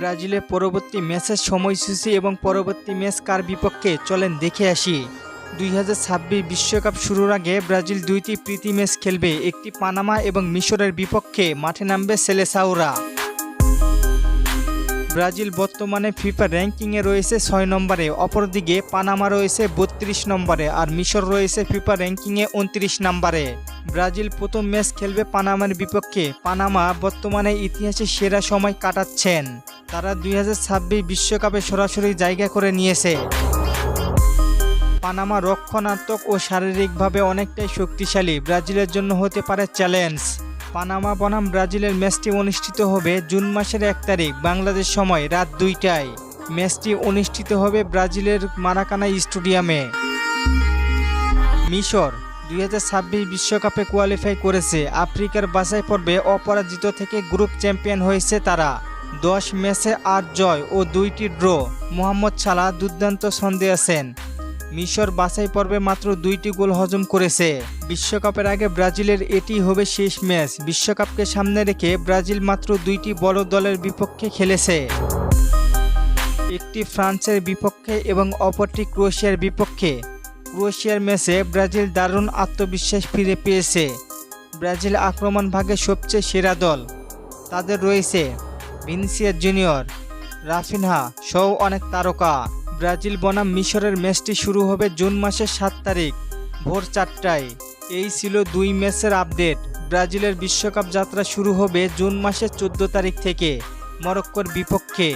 ব্রাজিলের পরবর্তী ম্যাচের সময়সূচি এবং পরবর্তী ম্যাচ কার বিপক্ষে চলেন দেখে আসি। 2026 বিশ্বকাপ শুরুর আগে ব্রাজিল দুইটি প্রীতি ম্যাচ খেলবে। একটি পানামা এবং মিশরের বিপক্ষে মাঠে নামবে সেলেসাওরা। ব্রাজিল বর্তমানে ফিফা র্যাঙ্কিংয়ে রয়েছে 6 নম্বরে, অপরদিকে পানামা রয়েছে 32 নম্বরে আর মিশর রয়েছে ফিফা র্যাঙ্কিংয়ে 29 নম্বরে। ব্রাজিল প্রথম ম্যাচ খেলবে পানামার বিপক্ষে। পানামা বর্তমানে ইতিহাসে সেরা সময় কাটাচ্ছেন। তারা 2026 বিশ্বকাপে সরাসরি জায়গা করে নিয়েছে। পানামা রক্ষণাত্মক ও শারীরিকভাবে অনেকটাই শক্তিশালী, ব্রাজিলের জন্য হতে পারে চ্যালেঞ্জ। পানামা বনাম ব্রাজিলের ম্যাচটি অনুষ্ঠিত হবে জুন মাসের 1 তারিখ বাংলাদেশ সময় রাত 2টায়। ম্যাচটি অনুষ্ঠিত হবে ব্রাজিলের মারাকানা স্টেডিয়ামে। মিশর 2026 বিশ্বকাপে কোয়ালিফাই করেছে। আফ্রিকার বাছাই পর্বে অপরাজিত থেকে গ্রুপ চ্যাম্পিয়ন হয়েছে তারা। 10 ম্যাচে 8 জয় ও 2টি ড্র। মোহাম্মদ সালাহ দুর্দান্ত ছন্দে আছেন। মিশর বাছাই পর্বে মাত্র 2টি গোল হজম করেছে। বিশ্বকাপের আগে ব্রাজিলের এটি হবে শেষ ম্যাচ। বিশ্বকাপকে সামনে রেখে ব্রাজিল মাত্র 2টি বড় দলের বিপক্ষে খেলেছে। একটি ফ্রান্সের বিপক্ষে এবং অপরটি ক্রোয়েশিয়ার বিপক্ষে। ক্রোয়েশিয়ার ম্যাচে ব্রাজিল দারুণ আত্মবিশ্বাস ফিরে পেয়েছে। ব্রাজিল আক্রমণ ভাগে সবচেয়ে সেরা দল। তাদের রয়েছে ভিনিসিয়াস জুনিয়র, রাফিনহা সহ অনেক তারকা। ব্রাজিল বনাম মিশরের ম্যাচটি শুরু হবে জুন মাসের 7 তারিখ ভোর 4টায়। এই ছিল 2 ম্যাচের আপডেট। ব্রাজিলের বিশ্বকাপ যাত্রা শুরু হবে জুন মাসের 14 তারিখ থেকে মরক্কোর বিপক্ষে।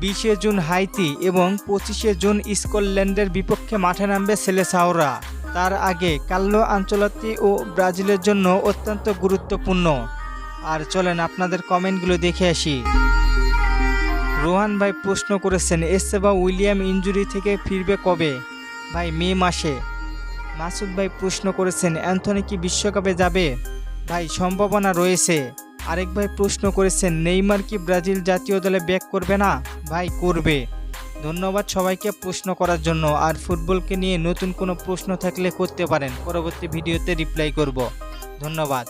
20 জুন হাইতি এবং 25 জুন স্কটল্যান্ডের বিপক্ষে মাঠে নামবে সেলেসাওরা। তার আগে কার্লো আনচেলত্তি ও ব্রাজিলের জন্য অত্যন্ত গুরুত্বপূর্ণ। আর চলেন আপনাদের কমেন্টগুলো দেখে আসি। রোহান ভাই প্রশ্ন করেছেন এস্তেভাও উইলিয়াম ইনজুরি থেকে ফিরবে কবে? ভাই মে মাসে। মাসুদ ভাই প্রশ্ন করেছেন অ্যান্থনি কি বিশ্বকাপে যাবে? ভাই সম্ভাবনা রয়েছে। আরেক ভাই প্রশ্ন করেছেন নেইমার কি ব্রাজিল জাতীয় দলে ব্যাক করবে না? ভাই করবে। ধন্যবাদ সবাইকে প্রশ্ন করার জন্য। আর ফুটবলকে নিয়ে নতুন কোনো প্রশ্ন থাকলে করতে পারেন, পরবর্তী ভিডিওতে রিপ্লাই করব। ধন্যবাদ।